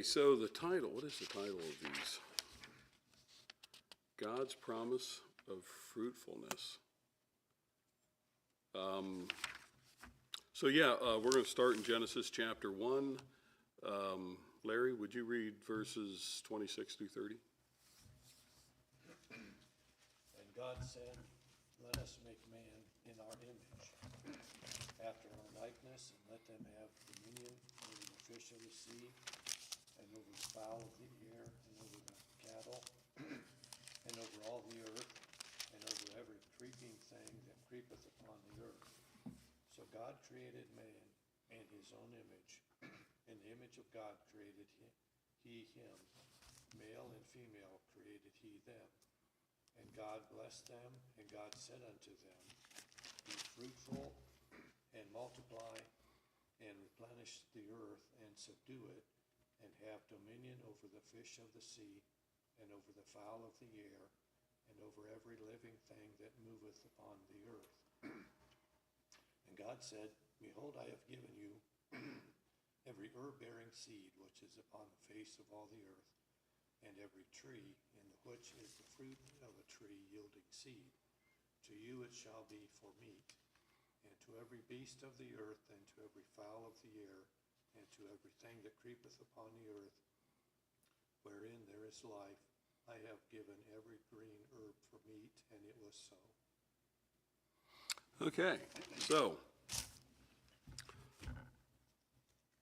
so the title, what is the title of these? God's Promise of Fruitfulness. We're going to start in Genesis chapter 1. Larry, would you read verses 26 through 30? And God said, "Let us make man in our image, after our likeness, and let them have dominion over the fish of the sea, and over the fowl of the air, and over the cattle, and over all the earth, and over every creeping thing that creepeth upon the earth." So God created man in his own image. In the image of God created he him. Male and female created he them. And God blessed them, and God said unto them, "Be fruitful, and multiply, and replenish the earth, and subdue it, and have dominion over the fish of the sea, and over the fowl of the air, and over every living thing that moveth upon the earth." And God said, "Behold, I have given you every herb-bearing seed which is upon the face of all the earth, and every tree in which is the fruit of a tree yielding seed. To you it shall be for meat, and to every beast of the earth, and to every fowl of the air, and to everything that creepeth upon the earth, wherein there is life, I have given every green herb for meat," and it was so. Okay, so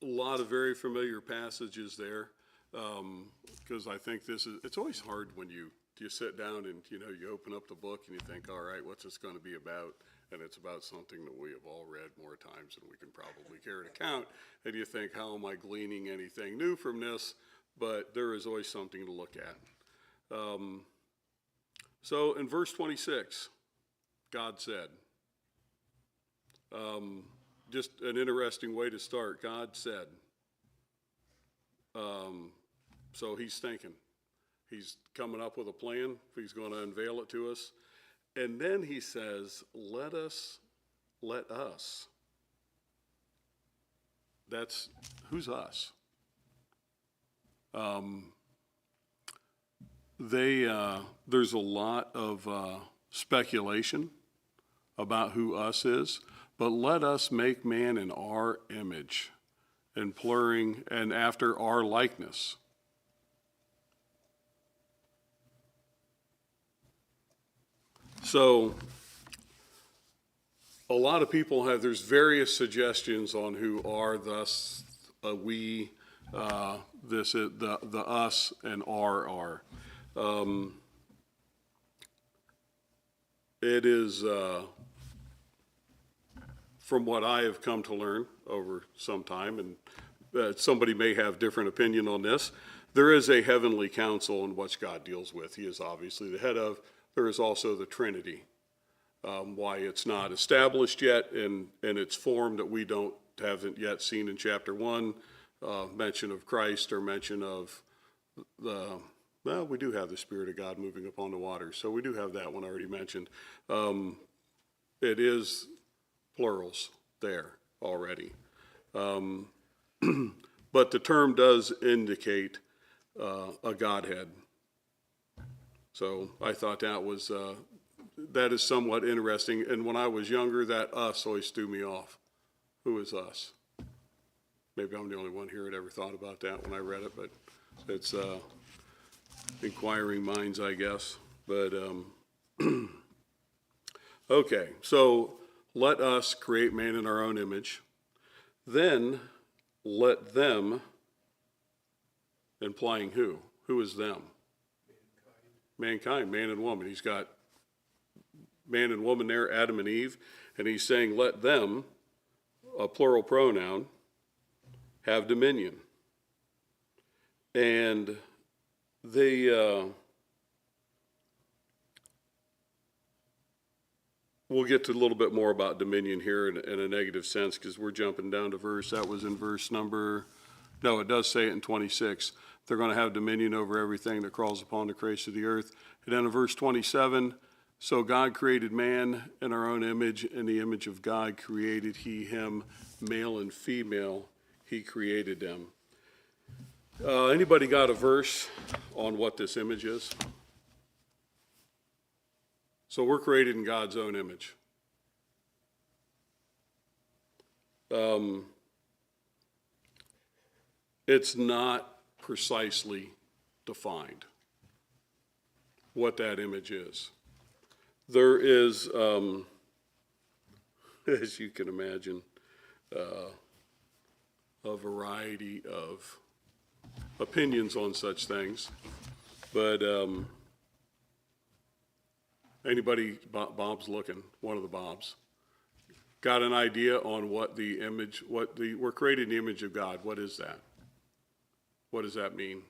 a lot of very familiar passages there, because I think it's always hard when you sit down and, you open up the book and you think, all right, what's this going to be about? And it's about something that we have all read more times than we can probably care to count. And you think, how am I gleaning anything new from this? But there is always something to look at. So in verse 26, God said, just an interesting way to start. God said. So he's thinking. He's coming up with a plan. He's going to unveil it to us. And then he says, let us. Who's us? There's a lot of speculation about who us is, but let us make man in our image, and pluring, and after our likeness. So a lot of people there's various suggestions on who are thus, we, this is the us and are. It is, from what I have come to learn over some time, and somebody may have different opinion on this, there is a heavenly council in which God deals with. He is obviously the head of. There is also the Trinity. Why it's not established yet in its form that we haven't yet seen in chapter 1, mention of Christ or mention of we do have the Spirit of God moving upon the waters, so we do have that one already mentioned. It is plurals there already. But the term does indicate a Godhead. So I thought that is somewhat interesting. And when I was younger, that us always threw me off. Who is us? Maybe I'm the only one here that ever thought about that when I read it, but it's inquiring minds, I guess. But okay, so let us create man in our own image. Then let them, implying who? Who is them? Mankind, man and woman. He's got man and woman there, Adam and Eve, and he's saying let them, a plural pronoun, have dominion. And we'll get to a little bit more about dominion here in a negative sense, because we're jumping down to that was in verse number, no, it does say it in 26. They're going to have dominion over everything that crawls upon the face of the earth. And then in verse 27, so God created man in our own image. In the image of God created he him, male and female, he created them. Anybody got a verse on what this image is? So we're created in God's own image. It's not precisely defined what that image is. There is, as you can imagine, a variety of opinions on such things. But anybody, Bob's looking, one of the Bobs, got an idea on what the image, we're created in the image of God. What is that? What does that mean?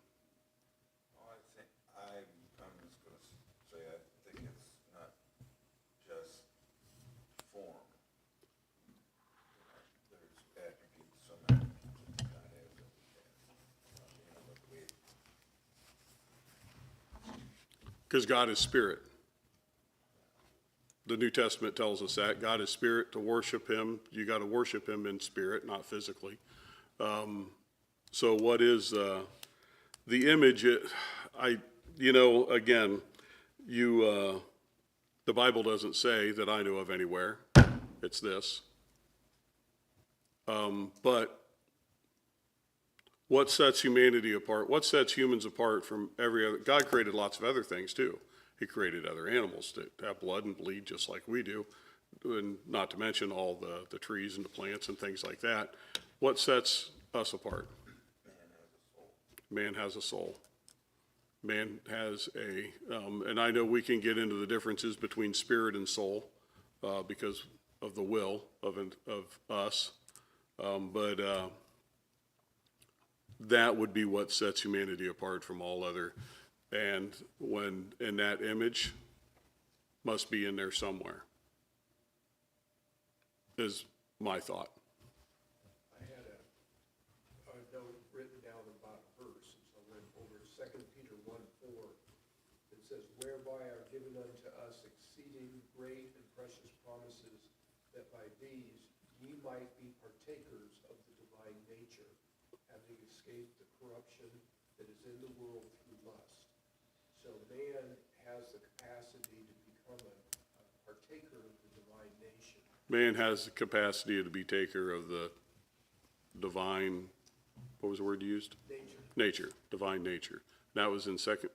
Well, I'm just gonna say, I think it's not just form. There's attributes, some attributes that God has that we have. But Because God is spirit. The New Testament tells us that. God is spirit. To worship him, you got to worship him in spirit, not physically. So what is the image? Again, the Bible doesn't say that I know of anywhere. It's this. But what sets humanity apart? What sets humans apart from every other? God created lots of other things too. He created other animals that have blood and bleed just like we do, and not to mention all the trees and the plants and things like that. What sets us apart? Man has a soul. Man has and I know we can get into the differences between spirit and soul because of the will of us, but that would be what sets humanity apart from all other. And when in that image must be in there somewhere, is my thought. I had a note written down about a verse, so I went over to 2 Peter 1:4. It says, "Whereby are given unto us exceeding great and precious promises, that by these ye might be partakers of the divine nature, having escaped the corruption that is in the world through lust." So man has the capacity to become a partaker of the divine nature. Man has the capacity to be taker of the divine, what was the word you used? Nature, divine nature. That was in 2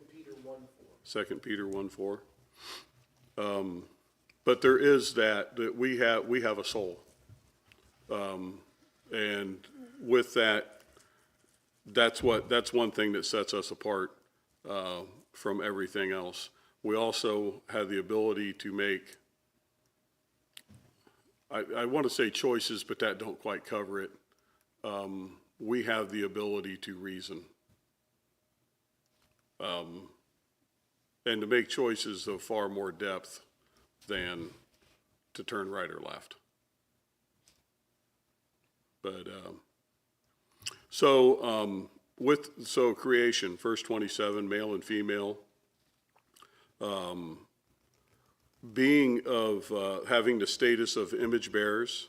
Peter 1:4. 2 Peter 1:4. But there is that we have a soul. And with that, that's one thing that sets us apart from everything else. We also have the ability to make, I want to say choices, but that don't quite cover it. We have the ability to reason. And to make choices of far more depth than to turn right or left. But, so creation, verse 27, male and female, being of, having the status of image bearers,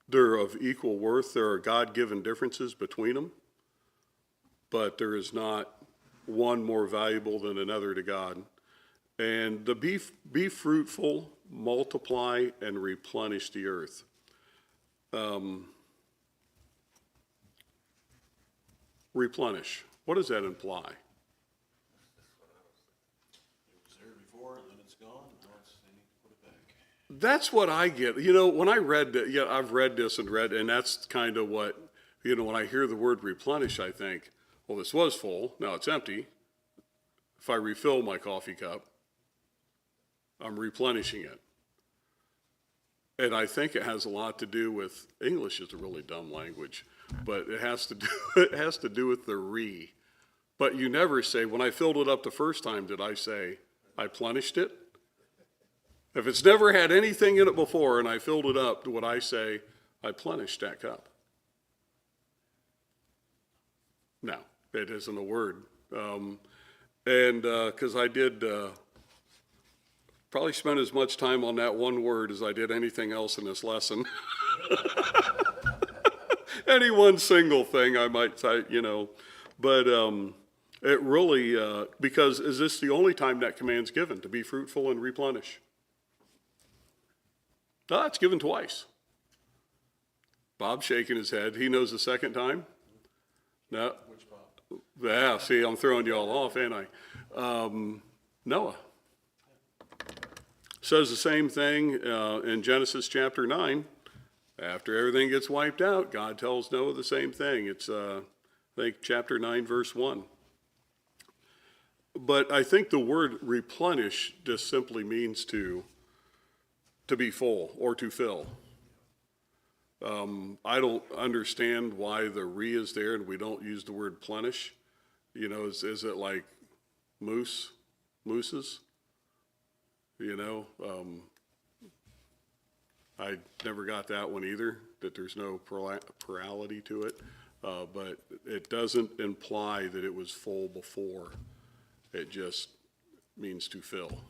they're of equal worth. There are God-given differences between them, but there is not one more valuable than another to God. And to be fruitful, multiply, and replenish the earth. Replenish. What does that imply? It was there before, and then it's gone, now they need to put it back. That's what I get. When I read that, I've read this and that's kind of what, when I hear the word replenish, I think, well, this was full, now it's empty. If I refill my coffee cup, I'm replenishing it. And I think it has a lot to do with, English is a really dumb language, but it has to do with the re. But you never say, when I filled it up the first time, did I say, I plenished it? If it's never had anything in it before and I filled it up, would I say, I plenished that cup? No, it isn't a word. Because I did probably spend as much time on that one word as I did anything else in this lesson. any one single thing I might say, but it really, because is this the only time that command's given, to be fruitful and replenish? No, it's given twice. Bob's shaking his head. He knows the second time? No. Which Bob? Yeah, see, I'm throwing you all off, ain't I? Noah. Says the same thing in Genesis chapter 9. After everything gets wiped out, God tells Noah the same thing. It's, I think, chapter 9, verse 1. But I think the word replenish just simply means to be full or to fill. I don't understand why the re is there and we don't use the word plenish. Is it like mooses? I never got that one either, that there's no plurality to it. But it doesn't imply that it was full before. It just means to fill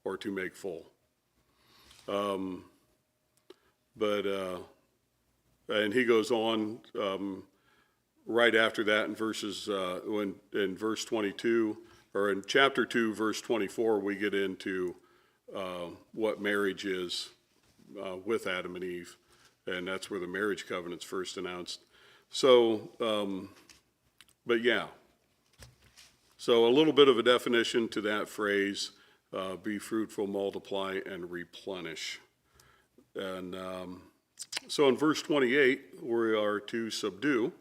or to make full. And he goes on right after that in in verse 22, or in chapter 2, verse 24, we get into what marriage is with Adam and Eve, and that's where the marriage covenant's first announced. So, but yeah. So a little bit of a definition to that phrase, be fruitful, multiply, and replenish. And so in verse 28, we are to subdue,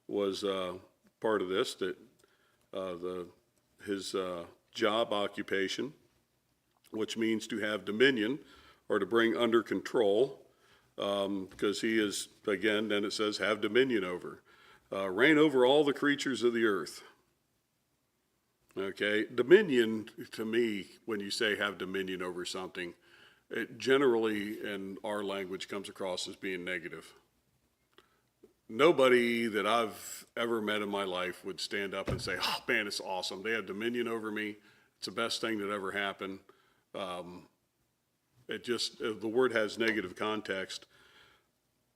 was part of this, that his job occupation, which means to have dominion or to bring under control, because he is, again, then it says, have dominion over. Reign over all the creatures of the earth. Okay, dominion, to me, when you say have dominion over something, it generally in our language comes across as being negative. Nobody that I've ever met in my life would stand up and say, oh man, it's awesome. They have dominion over me. It's the best thing that ever happened. The word has negative context.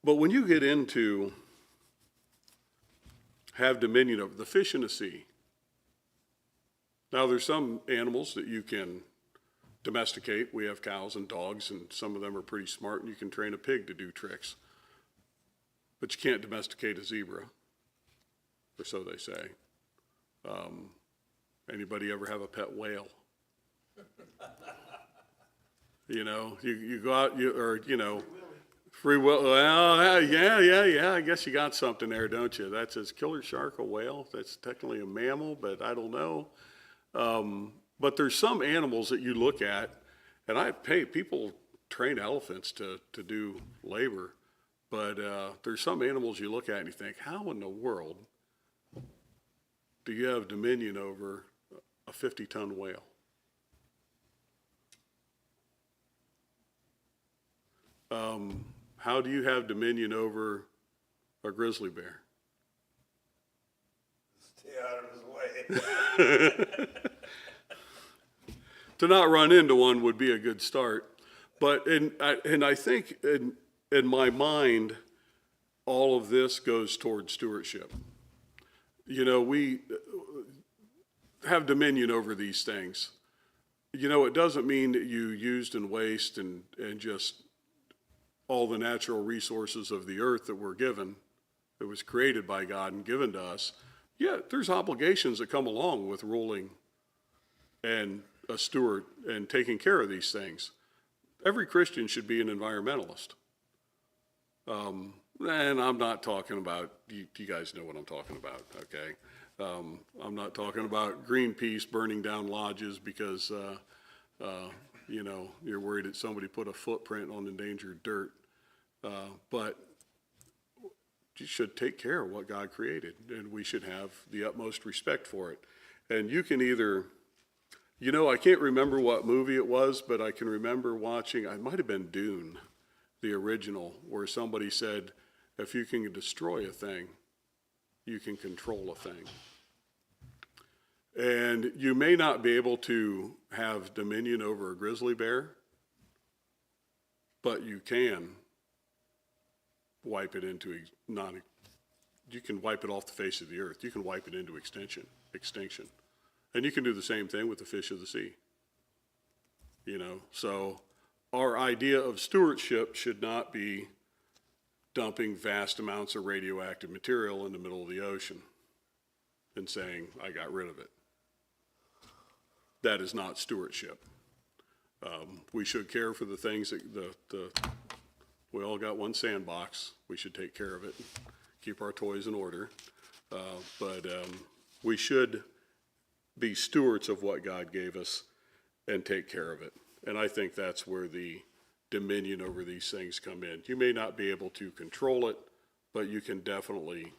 But when you get into have dominion over the fish in the sea, now there's some animals that you can domesticate. We have cows and dogs, and some of them are pretty smart, and you can train a pig to do tricks. But you can't domesticate a zebra, or so they say. Anybody ever have a pet whale? You go out, free will. Well, yeah. I guess you got something there, don't you? That's a killer shark, a whale. That's technically a mammal, but I don't know. But there's some animals that you look at, and people train elephants to do labor, but there's some animals you look at and you think, how in the world do you have dominion over a 50-ton whale? How do you have dominion over a grizzly bear? Stay out of his way. To not run into one would be a good start. But I think in my mind, all of this goes toward stewardship. We have dominion over these things. It doesn't mean that you used and waste and just all the natural resources of the earth that we're given, that was created by God and given to us. Yeah, there's obligations that come along with ruling and a steward and taking care of these things. Every Christian should be an environmentalist. And I'm not talking about, you guys know what I'm talking about, okay? I'm not talking about Greenpeace burning down lodges because, you're worried that somebody put a footprint on endangered dirt. But you should take care of what God created, and we should have the utmost respect for it. And you can either, I can't remember what movie it was, but I can remember watching, it might have been Dune, the original, where somebody said, if you can destroy a thing, you can control a thing. And you may not be able to have dominion over a grizzly bear, but you can wipe it into you can wipe it off the face of the earth. You can wipe it into extinction. And you can do the same thing with the fish of the sea. You know, so our idea of stewardship should not be dumping vast amounts of radioactive material in the middle of the ocean and saying, I got rid of it. That is not stewardship. We should care for the things that we all got one sandbox. We should take care of it, keep our toys in order. But we should be stewards of what God gave us and take care of it. And I think that's where the dominion over these things come in. You may not be able to control it, but you can definitely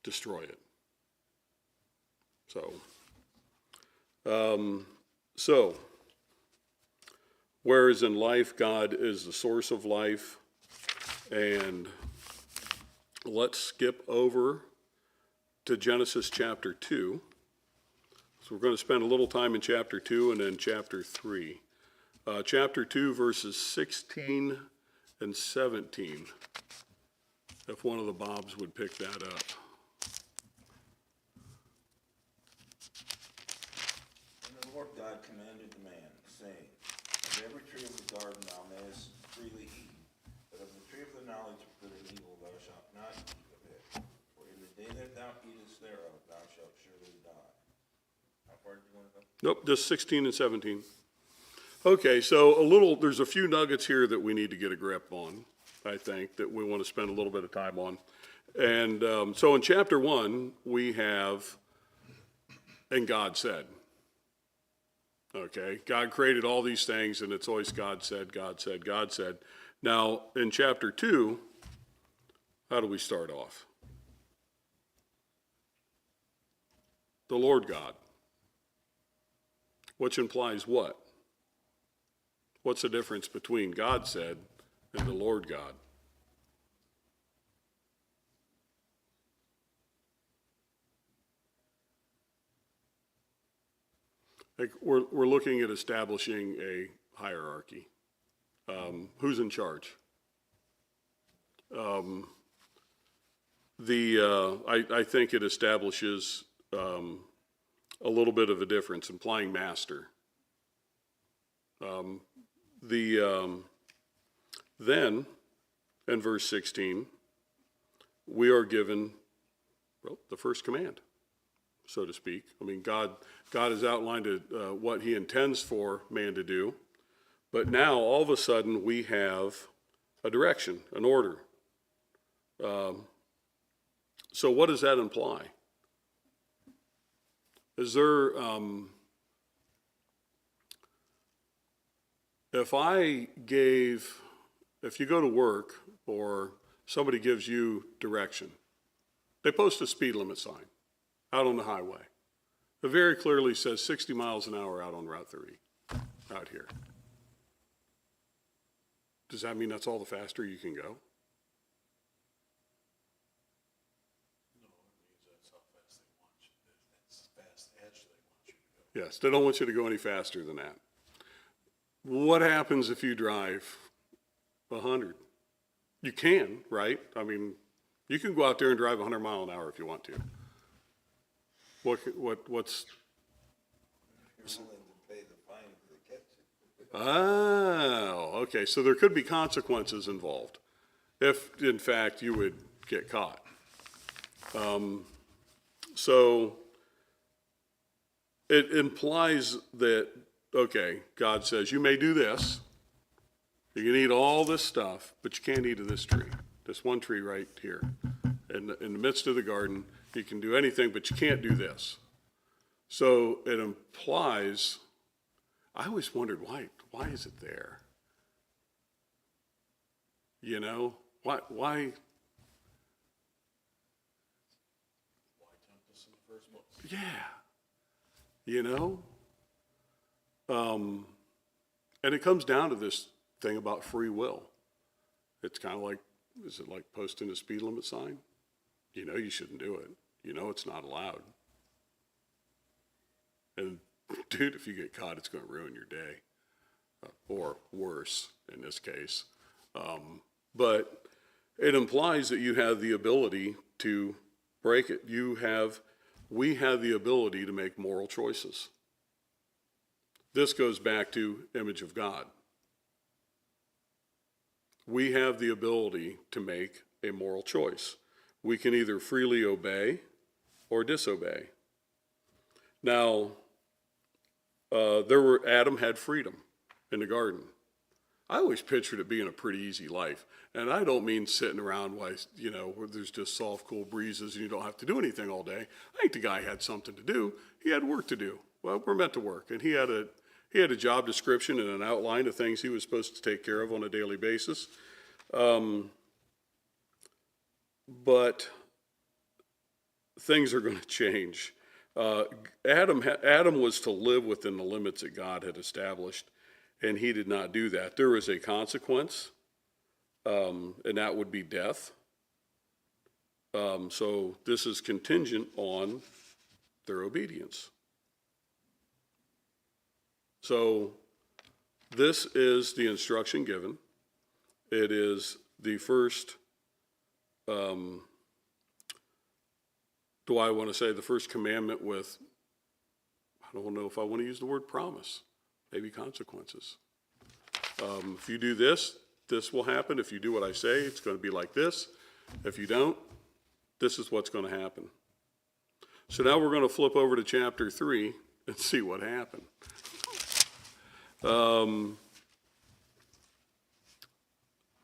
destroy it. So, whereas in life, God is the source of life, and let's skip over to Genesis chapter 2. So we're going to spend a little time in chapter 2 and then chapter 3. Chapter 2, verses 16 and 17. If one of the Bobs would pick that up. And the Lord God commanded the man, saying, of every tree of the garden thou mayest freely eat, but of the tree of the knowledge of good and evil thou shalt not eat of it. For in the day that thou eatest thereof thou shalt surely die. How far do you want to go? Nope, just 16 and 17. Okay, so there's a few nuggets here that we need to get a grip on, I think, that we want to spend a little bit of time on. And so in chapter 1, we have, and God said. Okay, God created all these things, and it's always God said, God said, God said. Now, in chapter 2, how do we start off? The Lord God, which implies what? What's the difference between God said and the Lord God? Like we're looking at establishing a hierarchy. Who's in charge? I think it establishes a little bit of a difference, implying master. Then, in verse 16, we are given, well, the first command, so to speak. I mean, God has outlined what he intends for man to do, but now all of a sudden we have a direction, an order. So what does that imply? Is there, if you go to work or somebody gives you direction, they post a speed limit sign out on the highway. It very clearly says 60 miles an hour out on Route 30 out here. Does that mean that's all the faster you can go? No, it means that's how fast they want you, that's fast edge they want you to go. Yes, they don't want you to go any faster than that. What happens if you drive 100? You can, right? I mean, you can go out there and drive 100 miles an hour if you want to. What's? You're willing to pay the fine if they catch it. Oh, okay. So there could be consequences involved if, in fact, you would get caught. So it implies that, okay, God says, you may do this. You can eat all this stuff, but you can't eat of this tree, this one tree right here. In the midst of the garden, you can do anything, but you can't do this. So it implies, I always wondered, why is it there? You know, why? Why tempt us in the first place? Yeah. You know? And it comes down to this thing about free will. It's kind of like, is it like posting a speed limit sign? You know you shouldn't do it. You know it's not allowed. And dude, if you get caught, it's going to ruin your day. Or worse, in this case. But it implies that you have the ability to break it. We have the ability to make moral choices. This goes back to image of God. We have the ability to make a moral choice. We can either freely obey or disobey. Now, Adam had freedom in the garden. I always pictured it being a pretty easy life. And I don't mean sitting around while, where there's just soft, cool breezes and you don't have to do anything all day. I think the guy had something to do. He had work to do. Well, we're meant to work. And he had a job description and an outline of things he was supposed to take care of on a daily basis. But things are going to change. Adam was to live within the limits that God had established, and he did not do that. There was a consequence, and that would be death. So this is contingent on their obedience. So this is the instruction given. It is the first, the first commandment with, I don't know if I want to use the word promise, maybe consequences. If you do this, this will happen. If you do what I say, it's going to be like this. If you don't, this is what's going to happen. So now we're going to flip over to chapter 3 and see what happened.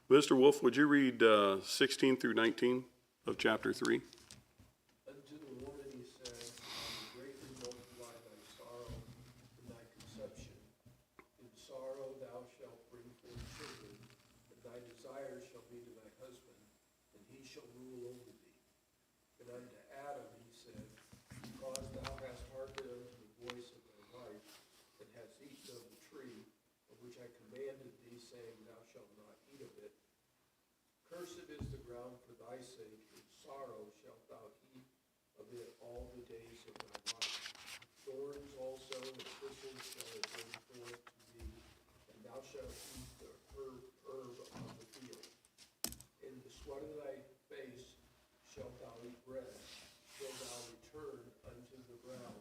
Mr. Wolf, would you read 16 through 19 of chapter 3? Unto the woman he said, I will greatly multiply thy sorrow and thy conception. In sorrow thou shalt bring forth children, and thy desire shall be to thy husband, and he shall rule over thee. And unto Adam he said, because thou hast hearkened unto the voice of thy wife, and hast eaten of the tree, of which I commanded thee, saying, thou shalt not eat of it. Cursed is the ground for thy sake, in sorrow shalt thou eat of it all the days of thy life. Thorns also and thistles shall it bring forth to thee, and thou shalt eat the herb of the field. In the sweat of thy face shalt thou eat bread, till thou return unto the ground,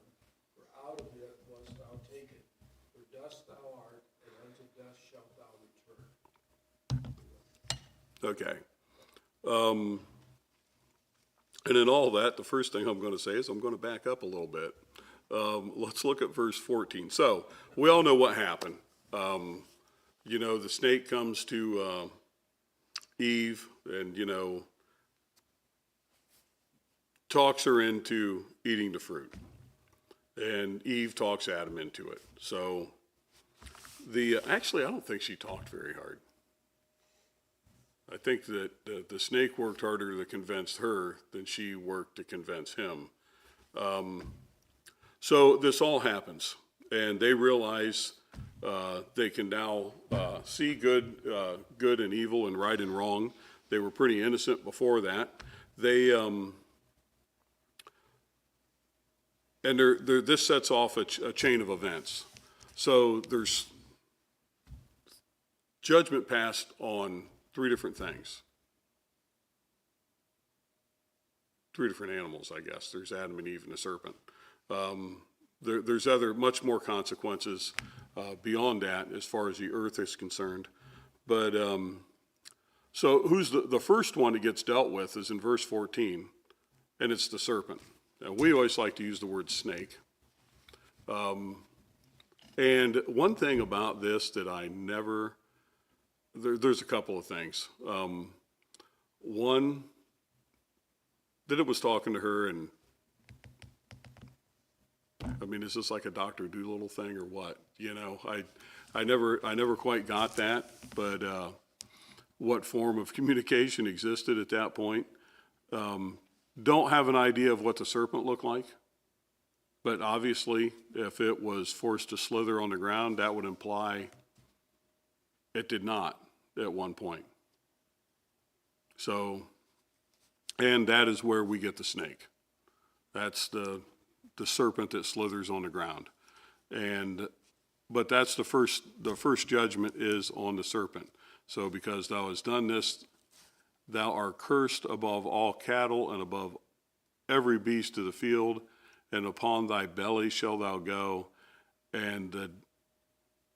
for out of it wast thou taken. For dust thou art, and unto dust shalt thou return. Okay. And in all that, the first thing I'm going to say is I'm going to back up a little bit. Let's look at verse 14. So we all know what happened. The snake comes to Eve and, talks her into eating the fruit. And Eve talks Adam into it. So actually, I don't think she talked very hard. I think that the snake worked harder to convince her than she worked to convince him. So this all happens, and they realize they can now see good and evil and right and wrong. They were pretty innocent before that. This sets off a chain of events. So there's judgment passed on 3 different things. 3 different animals, I guess. There's Adam and Eve and the serpent. There's other much more consequences beyond that as far as the earth is concerned. But so who's the first one that gets dealt with is in verse 14, and it's the serpent. Now, we always like to use the word snake. And one thing about this that I never... There's a couple of things. One, that it was talking to her, and I mean, is this like a Dr. Doolittle thing or what? I never quite got that, but what form of communication existed at that point? Don't have an idea of what the serpent looked like, but obviously, if it was forced to slither on the ground, that would imply it did not at one point. So, and that is where we get the snake. That's the serpent that slithers on the ground. But that's the first judgment is on the serpent. So because thou hast done this, thou art cursed above all cattle and above every beast of the field, and upon thy belly shalt thou go, and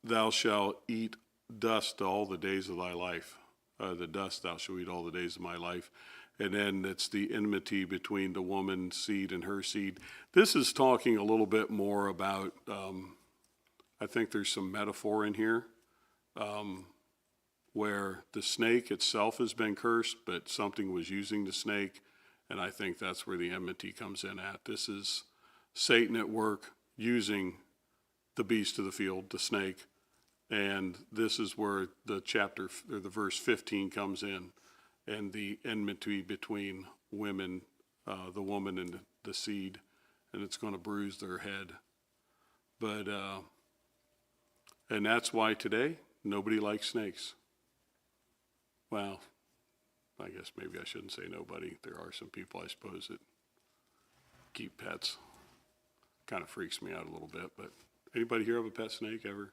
thou shalt eat dust all the days of thy life. The dust thou shalt eat all the days of my life. And then it's the enmity between the woman's seed and her seed. This is talking a little bit more about, I think there's some metaphor in here, where the snake itself has been cursed, but something was using the snake. And I think that's where the enmity comes in at. This is Satan at work using the beast of the field, the snake. And this is where the chapter, or the verse 15 comes in, and the enmity between women, the woman and the seed, and it's going to bruise their head. But, and that's why today, nobody likes snakes. Well, I guess maybe I shouldn't say nobody. There are some people, I suppose, that keep pets. Kind of freaks me out a little bit, but anybody here have a pet snake ever?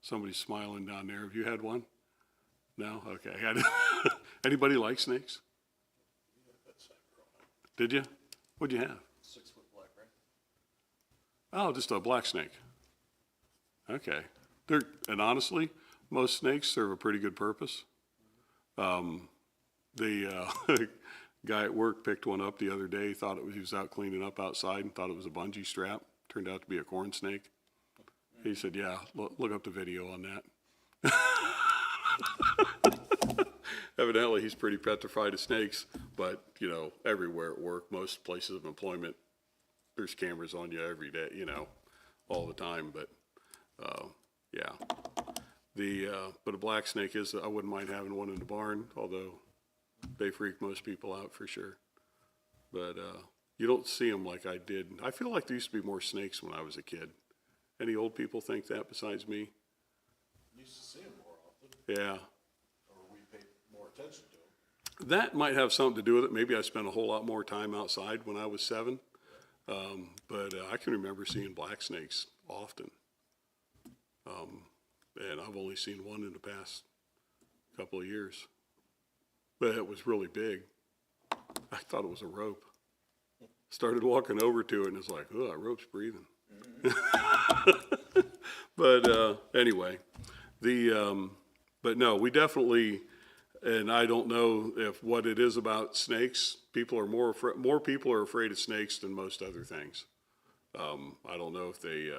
Somebody's smiling down there. Have you had one? No? Okay. Anybody like snakes? Did you? What'd you have? 6-foot black rat. Oh, just a black snake. Okay. And honestly, most snakes serve a pretty good purpose. The guy at work picked one up the other day, thought he was out cleaning up outside and thought it was a bungee strap. Turned out to be a corn snake. He said, yeah, look up the video on that. Evidently, he's pretty petrified of snakes, but, you know, everywhere at work, most places of employment, there's cameras on you every day, you know, all the time, but, yeah. But a black snake is, I wouldn't mind having one in the barn, although they freak most people out for sure. But you don't see them like I did. I feel like there used to be more snakes when I was a kid. Any old people think that besides me? Used to see them more often, Yeah. or we paid more attention to them. That might have something to do with it. Maybe I spent a whole lot more time outside when I was 7. But I can remember seeing black snakes often. And I've only seen one in the past couple of years. But it was really big. I thought it was a rope. Started walking over to it and it's like, oh, that rope's breathing. But anyway, but no, we definitely, and I don't know if what it is about snakes. People are more people are afraid of snakes than most other things. I don't know if they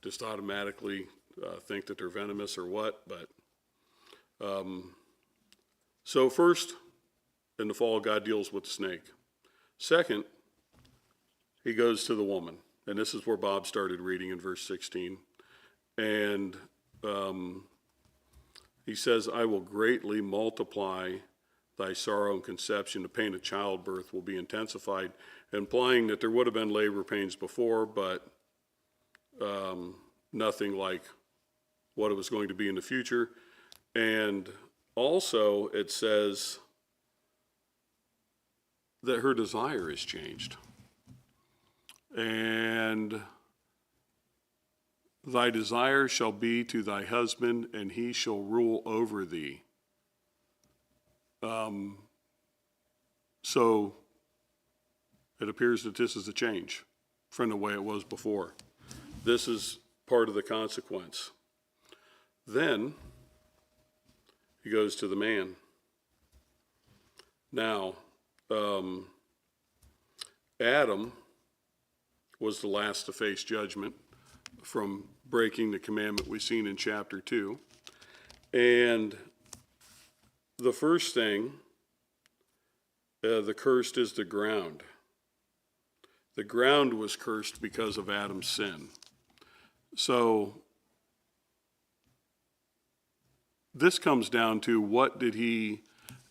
just automatically think that they're venomous or what, but so first, in the fall, God deals with the snake. Second, he goes to the woman. And this is where Bob started reading in verse 16. And he says, I will greatly multiply thy sorrow and conception. The pain of childbirth will be intensified, implying that there would have been labor pains before, but nothing like what it was going to be in the future. And also it says that her desire is changed. And thy desire shall be to thy husband, and he shall rule over thee. So it appears that this is a change from the way it was before. This is part of the consequence. Then he goes to the man. Now, Adam was the last to face judgment from breaking the commandment we've seen in chapter 2. And the first thing, the cursed is the ground. The ground was cursed because of Adam's sin. So this comes down to what did he,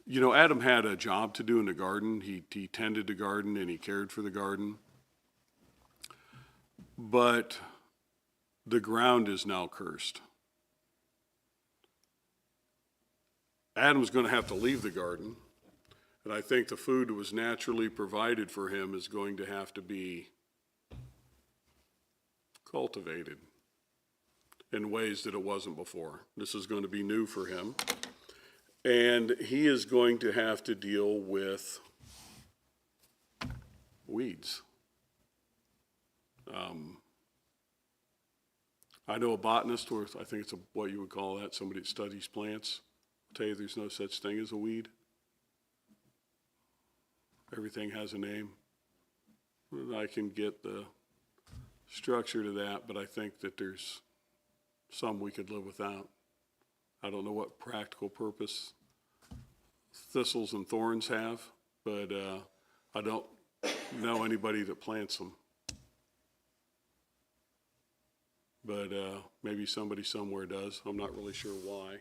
you know, Adam had a job to do in the garden. He tended the garden and he cared for the garden. But the ground is now cursed. Adam's going to have to leave the garden, and I think the food that was naturally provided for him is going to have to be cultivated in ways that it wasn't before. This is going to be new for him. And he is going to have to deal with weeds. I know a botanist, or I think it's what you would call that, somebody that studies plants, will tell you there's no such thing as a weed. Everything has a name. And I can get the structure to that, but I think that there's some we could live without. I don't know what practical purpose thistles and thorns have, but I don't know anybody that plants them. But maybe somebody somewhere does. I'm not really sure why.